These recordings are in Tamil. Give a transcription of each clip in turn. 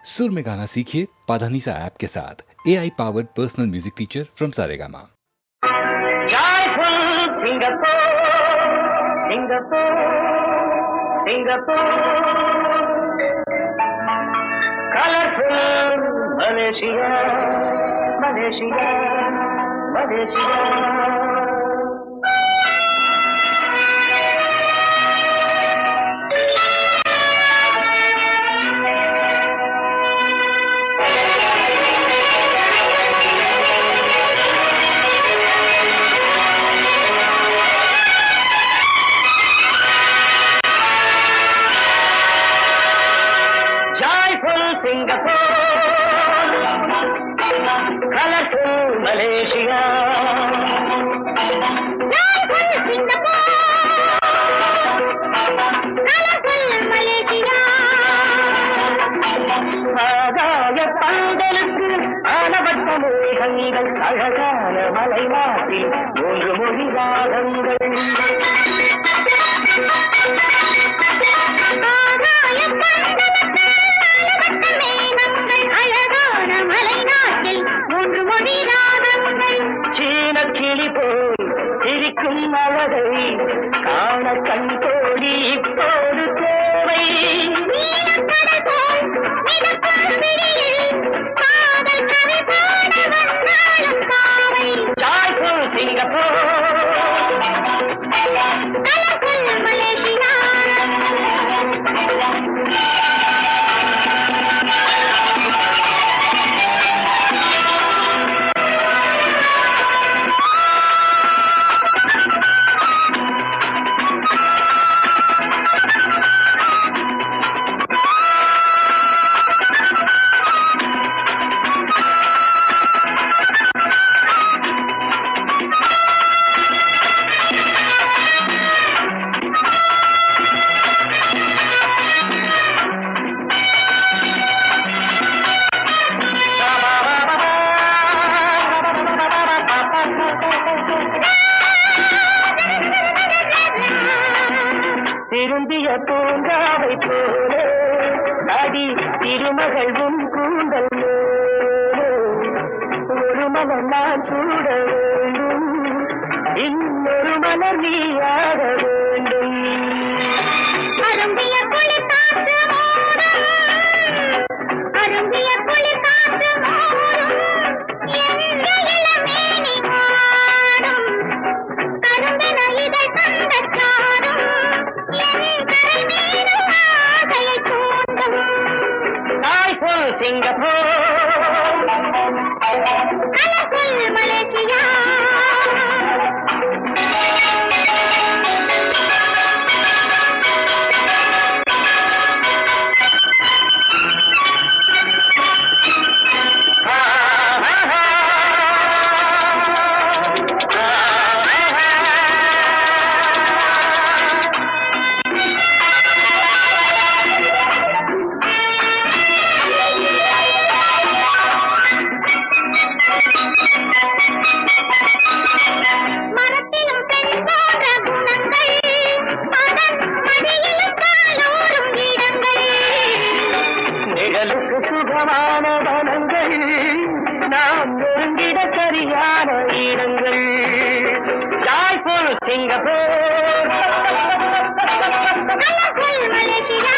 सुर में गाना सीखिए पाधानीसा ऐप के साथ AI powered personal music teacher from Saregama. Colorful Malaysia, Malaysia, Malaysia. Singapore, colorful Malaysia. Joyful Singapore, colorful Malaysia. ஆகாய பந்தலுக்கு ஆனவட்ட மேகங்கள் அழகான மலைநாட்டில் 3 மொழி ராகங்கள். கிளி போல் சிரிக்கும் அழகை காண கண் கோடி இப்போது தேவை. Joyful Singapore, Malaysia. திரும்பிய பூங்காவை போல அடி திருமகள் உன் கூந்தல் ஒரு மலர் நான் சூட வேண்டும், இன்னொரு மலர் நீயாக வேண்டும். அரும்பிய குளி காற்று மோதும், அரும்பிய குளி காற்று மோதும், எந்த இளமேனி மாடும், கரும்பின இதழ் தந்தச்சாரும், Singapore, colorful Malaysia. சுகமான வனங்கள் நாம் நெருங்கிட சரியான இடங்கள். Joyful Singapore, colourful Malaysia.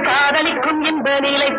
காதலிக்கும் இன்ப நிலை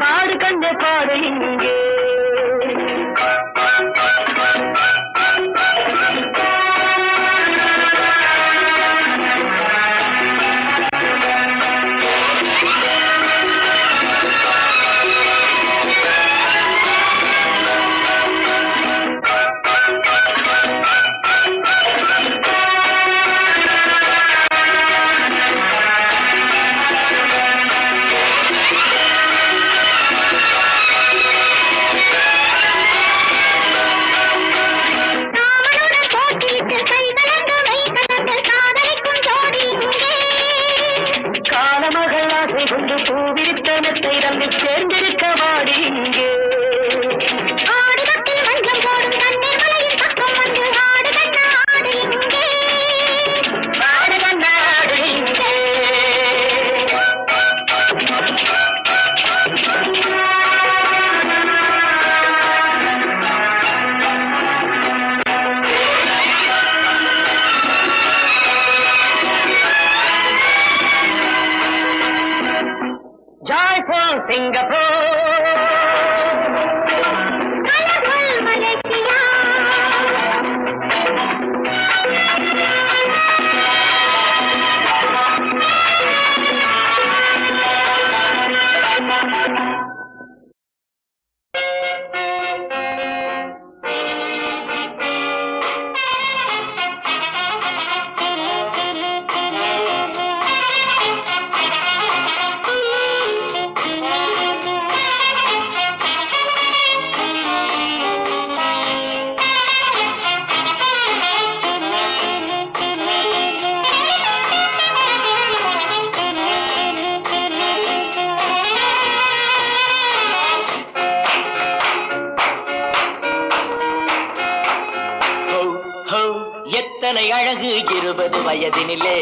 எத்தனை அழகு 20 வயதினிலே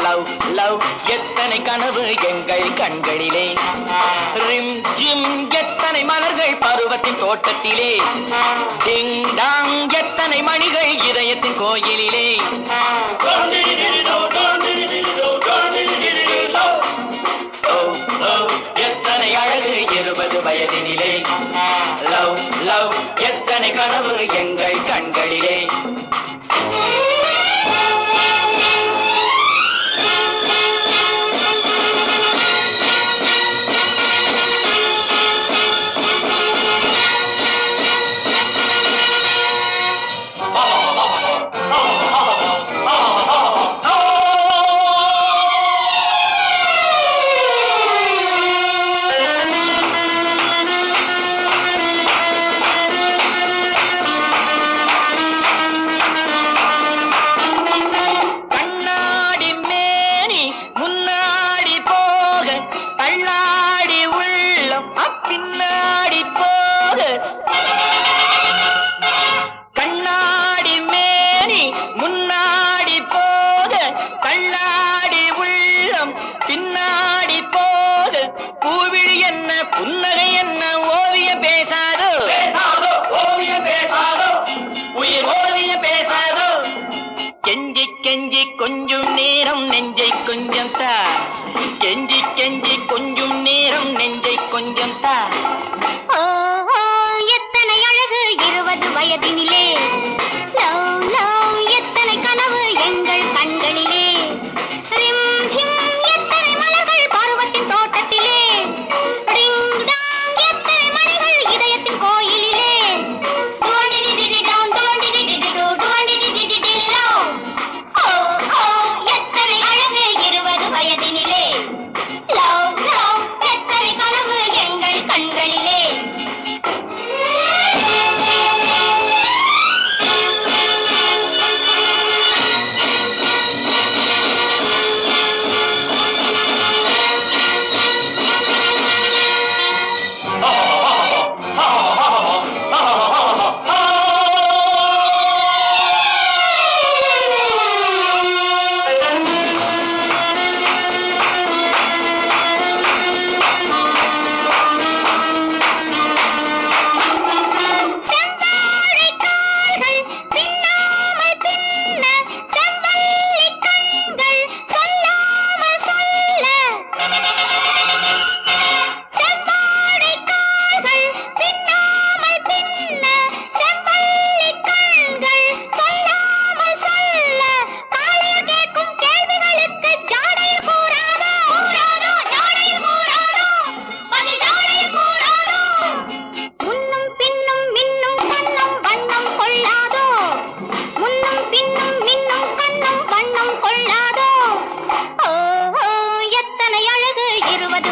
லவ் லவ் எத்தனை கனவு எங்கள் கண்களிலே ரிம் ஜிம் எத்தனை மலர்கள் பருவத்தின் தோட்டத்திலே டிங் டாங் எத்தனை மணிகள் இதயத்தின் கோயிலிலே எத்தனை அழகு 20 வயதினிலே லவ் லவ் எத்தனை கனவு எங்கள் கண்களிலே கொஞ்சம் நேரம் நெஞ்சை கொஞ்சம் தா கெஞ்சி கெஞ்சி கொஞ்சம் நேரம் நெஞ்சை கொஞ்சம் தா எத்தனை அழகு 20 வயதினிலே லவ் லவ் எத்தனை கனவு எங்கள் கண்களிலே ரிம் ஜிம் எத்தனை மலர்கள் பருவத்தின் தோட்டத்திலே டிங் டாங் எத்தனை மணிகள் இதயத்தின் கோயிலிலே எத்தனை அழகு 20 வயதினிலே லவ் லவ் எத்தனை கனவு எங்கள் கண்களிலே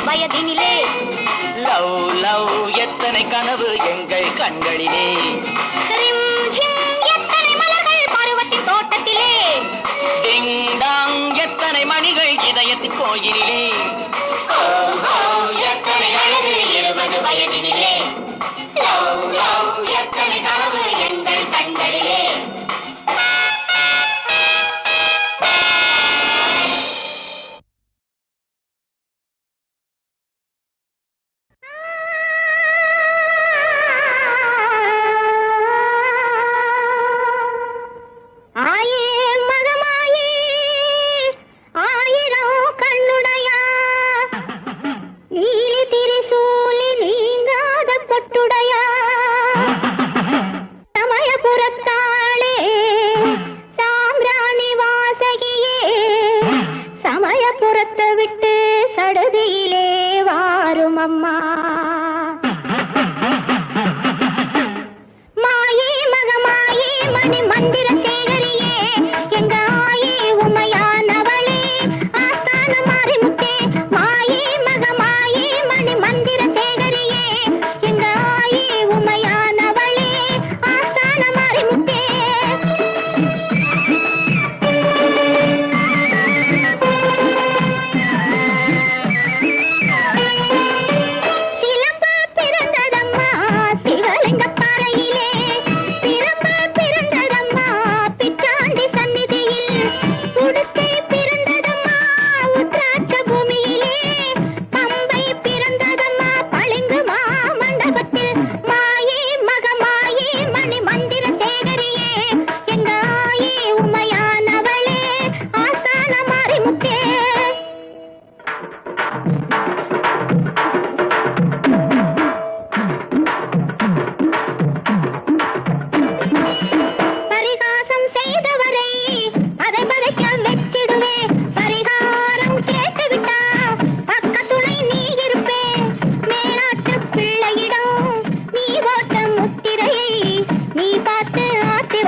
வயதினிலே லவ் லவ் எத்தனை கனவு எங்கள் கண்களிலே ரிம் ஜிம் எத்தனை மலர்கள் பருவத்தின் தோட்டத்திலே டிங் டாங் எத்தனை மணிகள் இதயத்தின் கோயிலிலே எத்தனை அழகு 20 வயதினிலே லவ் லவ் எத்தனை கனவு எங்கள் கண்களிலே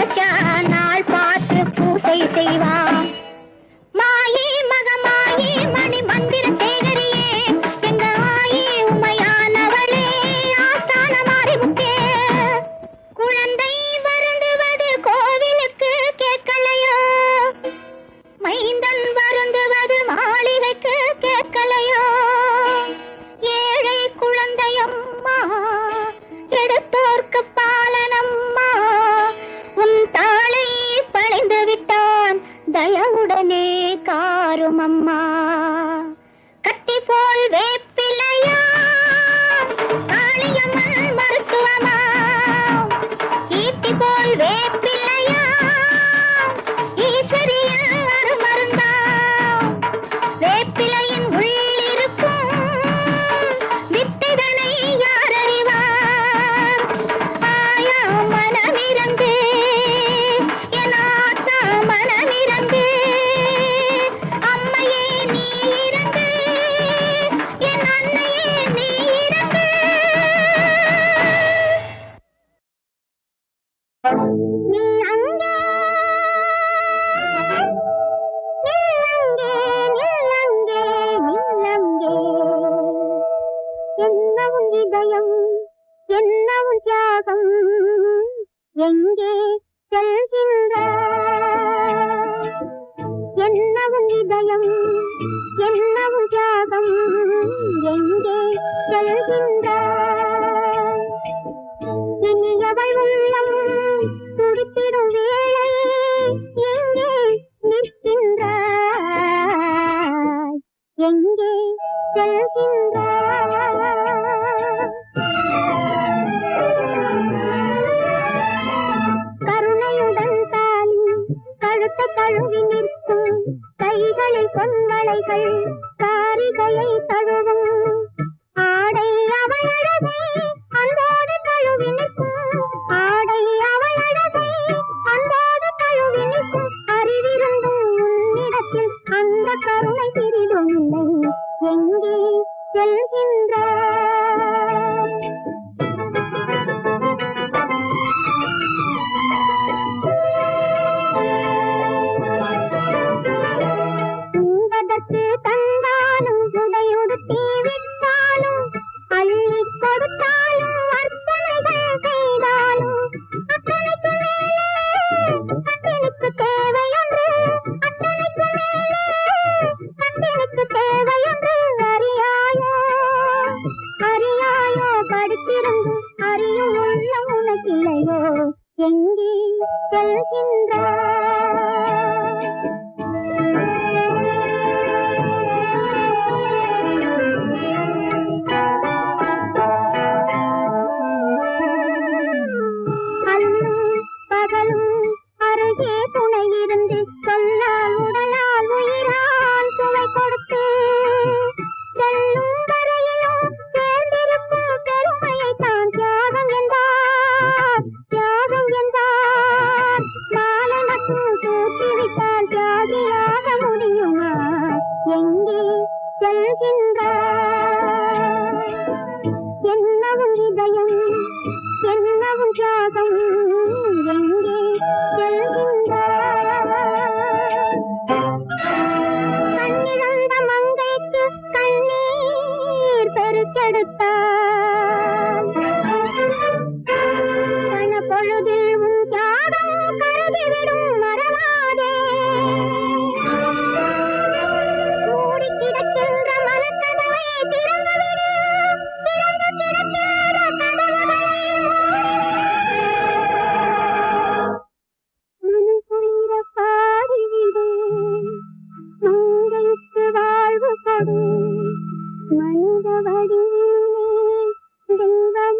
நினைச்சா நாள் பார்த்து பூசை செய்வான். மாயே மகமாயே மணி மந்திர சேகரியே எங்க ஆயே உமையானவளே ஆஸ்தான மாறிமுத்தே. குழந்தை வருந்துவது கோவிலுக்கு கேட்கலையோ, மைந்தன் வருந்துவது மாளிகைக்கு கேட்கலையோ. ஏழை குழந்தையம்மா எடுத்தோர்க்கு பாலனம்மா, உன் தாளை பழைந்து விட்டான் தயவுடனே காரும் அம்மா. கட்டி போல் வேப்பிலையா காளியம்மன் மருத்துவமா, ஈட்டி போல் வேப்பிலையா ஈஸ்வரியின் அருமருந்தா. வேப்பிலையின் உள்ளிருக்கும் வித்தைதனை யார் அறிவார்? ஆயா மனமிரந்து என் ஆத்தா மனமிரந்து, அம்மையே நீ இறந்து என் அன்னையே நீ இறந்து. நீ அங்கே நில்லங்கே நில்லங்கே, என்னவும் இதயம் என்னவும் தியாகம் எங்கே செல்கின்றாய்? என்னவும் இதயம் என்னவும் தியாகம் எங்கே செல்கின்றாய்? இனியவள் உள்ளம் துடித்திடும் வேளை எங்கே நிற்கின்றாய்? எங்கே செல்கின்றாய்? கருணையுடன் தாலி கழுத்த தழுவி நிற்கும் கைகளில் பொன்வளைகள் காரிகையை தழுவும் ஆடை அவள் அழகை அன்போடு தழுவி நிற்கும். ஆடை அவள் அழகை அன்போடு தழுவி நிற்கும். அறிவிருந்தும் உன்னிடத்தில் அந்த கருணை சிறிதும் இல்லை. எங்கே செல்கின்றாய்? உண்பதற்கு தந்தாலும் உடையுடுத்தி விட்டாலும் அள்ளி கொடுத்தாலும் அர்ப்பணைகள் செய்தாலும் அத்தனைக்கு மேலே கட்டினுக்கு தேவையொன்று. அத்தனைக்கு மேலே கட்டினுக்கு தேவையொன்று. அறியாயோ அறியாயோ படித்திருந்து அறியும் உள்ளம் உனக்கில்லையோ? எங்கே செல்கின்றாய்? அல்லும் பகலும் அருகே துணை இருந்து சொல்லால் உடலால் உயிரால் சுவை கொடுத்து செல்லும் வரையிலும் சேர்ந்திருக்கும் பெருமையை தான் தியாகம் என்றார். தியாகம் என்றார். மாலை மட்டும் தூக்கிவிட்டால் தியாகியாக முடியுமா? எங்கே செல்கின்றாய்? என்னவும் இதயம் என்னவும் தியாகம் எங்கே செல்கின்றாய்? கண்ணிழந்த மங்கைக்கு கண்ணீர் பெருக்கெடுத்தார். கணப்பொழுதில் உன் தியாகம் கருகிவிடும் மறவாதே. மூடி கிடக்கின்ற மனக்கதவை திறந்துவிடு. திறந்து கிடக்கின்ற கதவுகளை மனக்குளிர பாடிவிடு. மங்கைக்கு வாழ்வு கொடு. மனித வடிவிலே தெய்வமாய்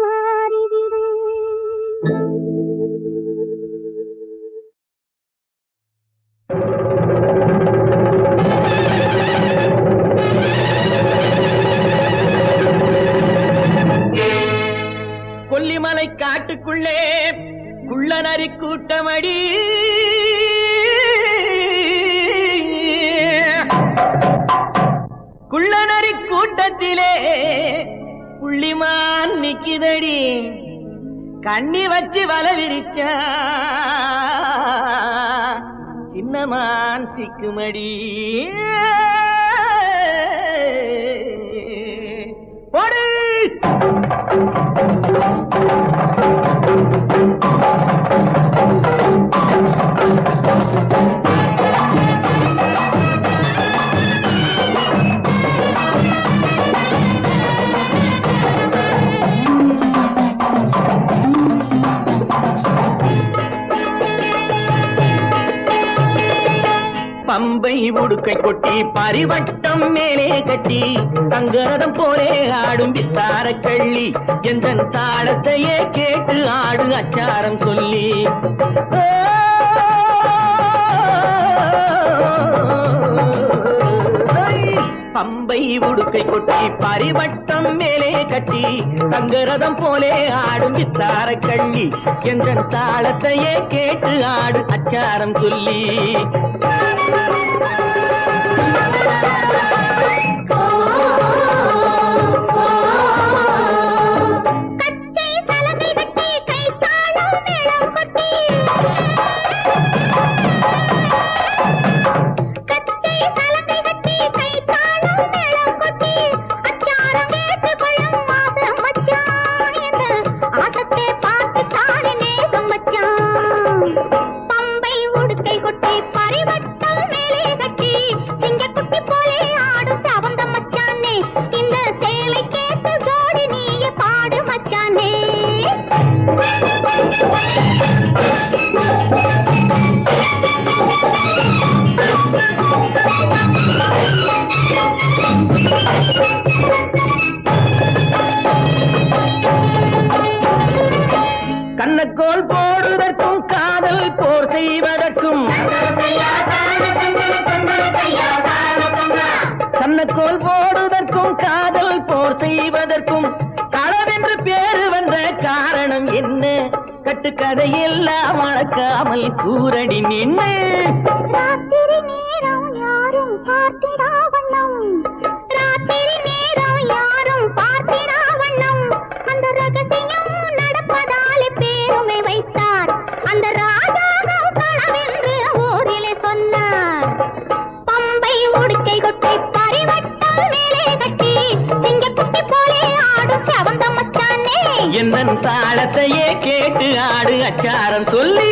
மாறிவிடு. கொல்லிமலை காட்டுக்குள்ளே குள்ளநரி கூட்டமடி. குள்ளநரி கூட்டத்திலே புள்ளிமான் நிக்கிதடி. கண்ணி வச்சு வலை விரிச்சா சின்னமான் சிக்குமடி போடு பம்பை உடுக்கை கொட்டி பரிவட்டம் மேலே கட்டி தங்கரதம் போலே ஆடும் வித்தார கள்ளி எந்த தாளத்தையே கேட்டு ஆடு அச்சாரம் சொல்லி பம்பை உடுக்கை கொட்டி பரிவட்டம் மேலே கட்டி தங்கரதம் போலே ஆடும் வித்தார கள்ளி எந்த தாளத்தையே கேட்டு ஆடு அச்சாரம் சொல்லி கண்ணக்கோல் போடுவதற்கும் காதல் போர் செய்வதற்கும் கண்ணக்கோல் போடுவதற்கும் காதல் போர் செய்வதற்கும் களவென்று பேரு வந்த காரணம் என்ன கட்டுக்கதையெல்லாம் வளர்க்காமல் கூரடி நின்று ராத்திரி நேரம் யாரும் பார்த்திடா வண்ணம் ராத்திரி நேரம் யாரும் பார்த்திடா வண்ணம் அந்த ரகசியம் நடப்பதாலே பேருமை வைத்தார் அந்த ராஜாவும் களவென்று ஊரிலே சொன்னார் பம்பை உடுக்கை கொட்டி பரிவட்டம் மேலே கட்டி சிங்கக்குட்டி போலே ஆடும் செவந்த மச்சானே எந்த தாளத்தையே கேட்டு ஆடு அச்சாரம் சொல்லி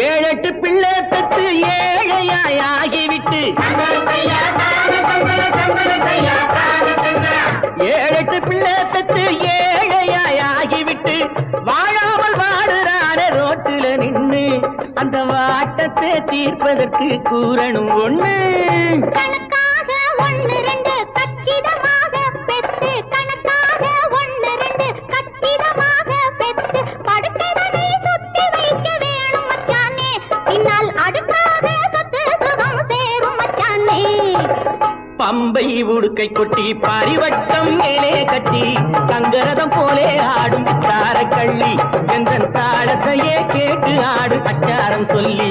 ஏழெட்டு பிள்ளை பெற்று ஏழையாய் ஆகிவிட்டு ஏழெட்டு பிள்ளை பெற்று ஏழையாய் ஆகிவிட்டு வாழாமல் வாடுறானே ரோட்டில நின்று அந்த வாட்டத்தை தீர்ப்பதற்கு கூறணும் ஒண்ணு கணக்காக ஒன்று ரெண்டு கச்சிதமாக பெற்று கணக்காக ஒன்று ரெண்டு கச்சிதமாக பெற்று படுக்கைகளை சுத்தி வைக்க வேணும் மச்சானே பின்னால் அடுக்காக சொத்து சுகம் சேரும் மச்சானே பம்பை உடுக்கை கொட்டி பரிவட்டம் மேலே கட்டி தங்கரதம் போலே ஆடும் தார கள்ளி எந்த தாளத்தையே கேட்டு ஆடு அச்சாரம் சொல்லி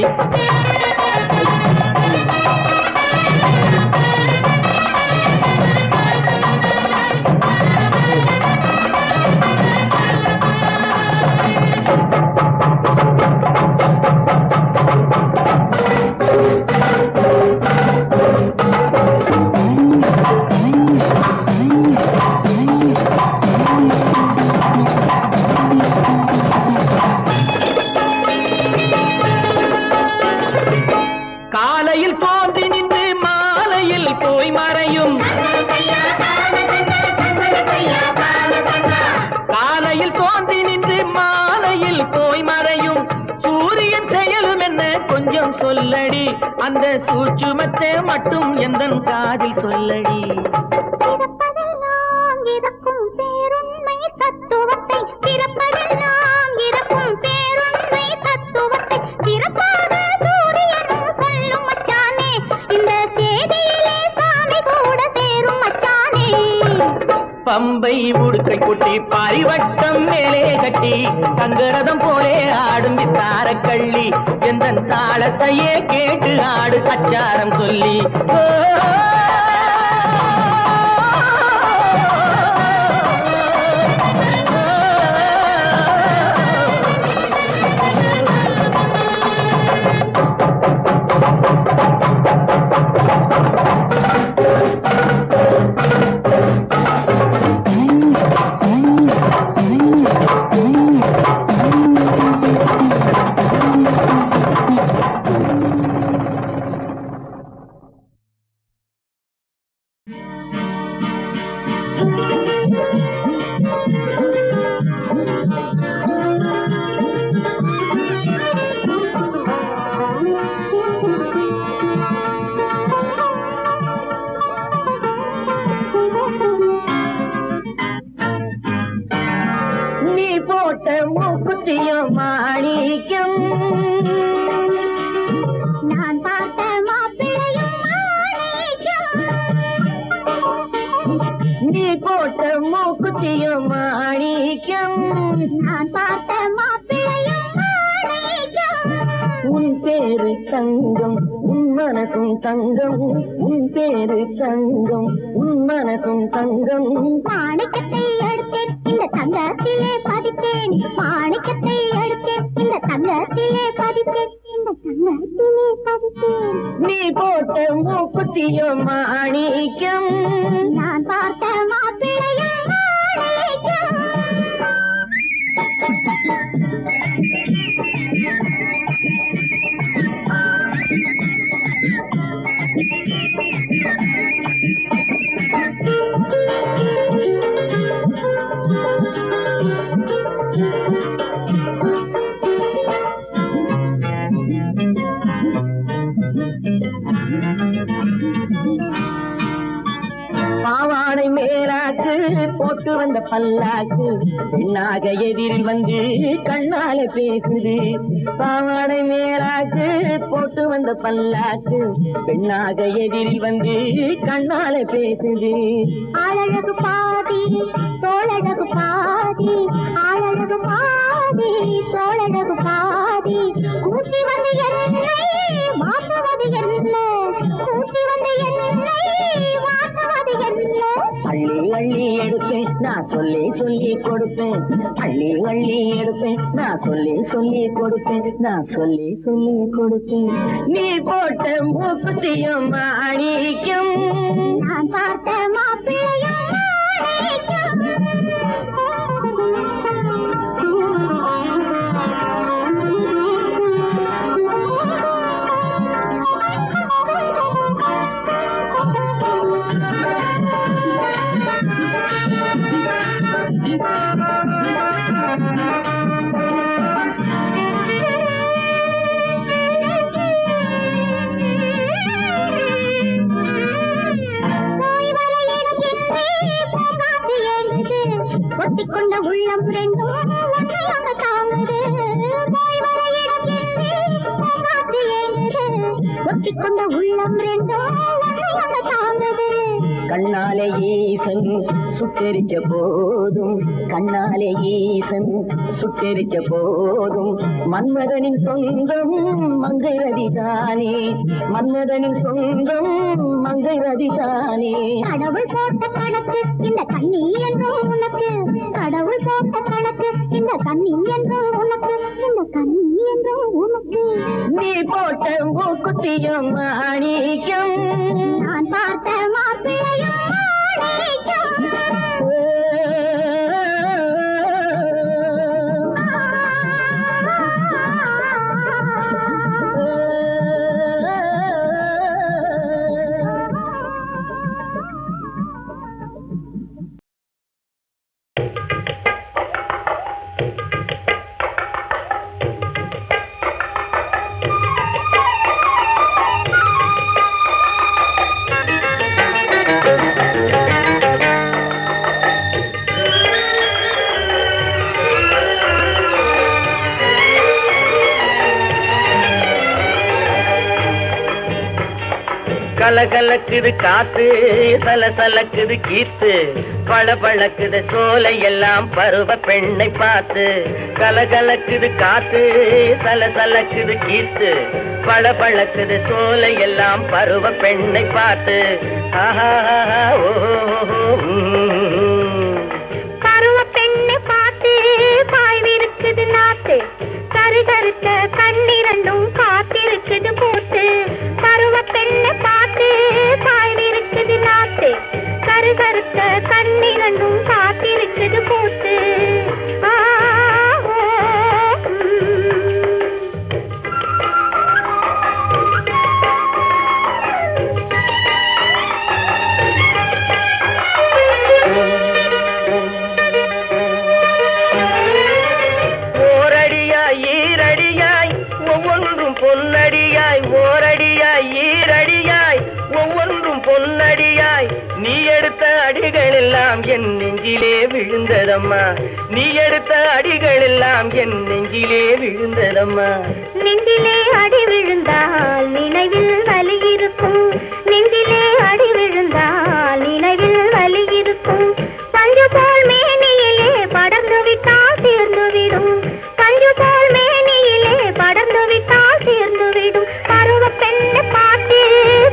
காலையில் தோன்றி நின்று மாலையில் போய் மறையும் காலையில் தோன்றி நின்று மாலையில் போய் மறையும் சூரியன் செயலும் என்ன கொஞ்சம் சொல்லடி அந்த சூட்சுமத்தை மட்டும் எந்தன் காதில் சொல்லடி பிறப்பதெல்லாம் இருக்கும் பேருண்மை தத்துவத்தை பம்பை உடுக்கை கொட்டி பாரிவட்டம் மேலே கட்டி தங்கரதம் போலே ஆடும் விசார கள்ளி எந்த தாளத்தையே கேட்டு ஆடு அச்சாரம் சொல்லி மாணிக்கத்தை எடுத்தேன் இந்த தங்கத்திலே பதித்தேன் மாணிக்கத்தை எடுத்தேன் இந்த தங்கத்திலே பதித்தேன் இந்த தங்கத்திலே பதித்தேன் நீ போட்ட மூக்குத்தியும் மாணிக்கம் நான் பார்த்த மாப்பிள்ளையும் மாணிக்கம் பாவாடை மேலாக்கு போட்டு வந்த பல்லாக்கு பெண்ணாக எதிரில் வந்து கண்ணால பேசுது பாவாடை மேலாக்கு போட்டு வந்த பல்லாக்கு பெண்ணாக எதிரில் வந்து கண்ணால பேசுது ஆளழகு பாதி தோளழகு பாதி ஆளழகு பாதி தோளழகு பாதி கூட்டி வந்து என்னை மாற்றுவது என்ன கூட்டி வந்து என்னை மாற்றுவது என்ன அள்ளி அள்ளி எடுப்பேன் நான் சொல்லி சொல்லி கொடுப்பேன் அள்ளி அள்ளி எடுப்பேன் நான் சொல்லி சொல்லி கொடுப்பேன் நான் சொல்லி சொல்லி கொடுப்பேன் நீ போட்ட மூக்குத்தியும் மாணிக்கம் நான் பார்த்த மாப்பிள்ளையும் மாணிக்கம் கொண்ட உள்ளம் ரெண்டும் ஒன்றையாக தாங்குது போய் வர இடம் ஒட்டிக்கொண்ட உள்ளம் ரெண்டும் ஒன்றையாக தாங்குது கண்ணாலே ஈசன் சுட்டெரிச்ச போதும் கண்ணாலே ஈசன் சுட்டெரிச்ச போதும் மன்மதனின் சொந்தம் மங்கை ரதிதானே மன்மதனின் சொந்தம் மங்கை ரதிதானே கடவுள் போட்ட கணக்கு இந்த கண்ணி என்றோ உனக்கு கடவுள் போட்ட கணக்கு இந்த கண்ணி என்றோ உனக்கு இந்த கண்ணி என்றோ உனக்கு நீ போட்ட மூக்குத்தியும் மாணிக்கம் நான் பார்த்த மாப்பிள்ளையும் மாணிக்கம் கலகலக்குது காத்து சலசலக்குது கீத்து பளபளக்குது சோலை எல்லாம் பருவ பெண்ணை பார்த்து கலகலக்குது காத்து சலசலக்குது கீத்து பளபளக்குது சோலை எல்லாம் பருவ பெண்ணை பார்த்து ஆஹா பருவ பெண்ணை பார்த்து பாய்விருக்குது நாத்து கருகருத்த கண்ணிரண்டும் காத்திருக்குது பூத்து பருவ பெண்ணை பார்த்து பாய்விருக்குது நாத்து கருகருத்த கண்ணிரண்டும் காத்திருக்குது பூத்து பொன்னடியாய் ஓரடியாய் ஈரடியாய் ஒவ்வொன்றும் பொன்னடியாய் நீ எடுத்த அடிகள் எல்லாம் என் நெஞ்சிலே விழுந்ததம்மா நீ எடுத்த அடிகள் எல்லாம் என் நெஞ்சிலே விழுந்ததம்மா நெஞ்சிலே அடி விழுந்தால் நினைவில் வலி இருக்கும் நெஞ்சிலே அடி விழுந்தால் நினைவில் வலி இருக்கும் பஞ்சு போல் மேனியிலே படர்ந்து விட்டால் சேர்ந்து விடும் பஞ்சு போல் மேனியிலே படர்ந்து விட்டால் சேர்ந்து விடும் பருவ பெண்ணை பார்த்து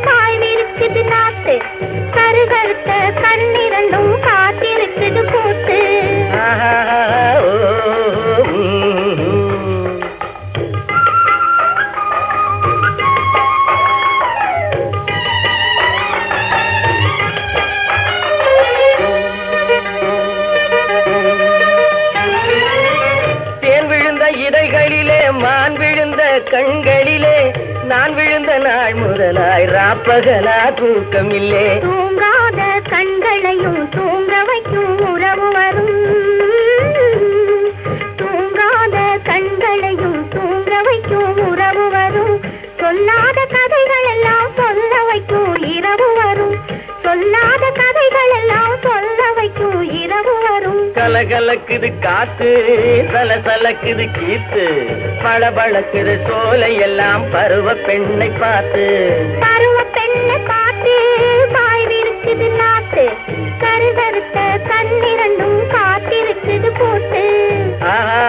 பாய்விருக்குது நாத்து கருகருத்த கண்ணிரண்டும் காத்திருக்குது பூத்து இடைகளிலே மான் விழுந்த கண்களிலே நான் விழுந்த நாள் முதலாய் ராப்பகலா தூக்கம் இல்லே தூங்காத கண்களையும் தூங்க வைக்கும் உறவு வரும் தூங்காத கண்களையும் தூங்க வைக்கும் உறவு வரும் சொல்லாத கதைகள் எல்லாம் சொல்ல வைக்கும் இரவு வரும் சொல்லாத கதைகள் எல்லாம் சொல்ல வைக்கும் இரவு வரும் கலகலக்குது காத்து சலசலக்குது கீத்து பளபளக்குது சோலை எல்லாம் பருவ பெண்ணை பார்த்து பருவ பெண்ணை பார்த்து பாய்விருக்குது நாத்து கருகருத்த கண்ணிரண்டும் காத்திருக்குது பூத்து ஆஹா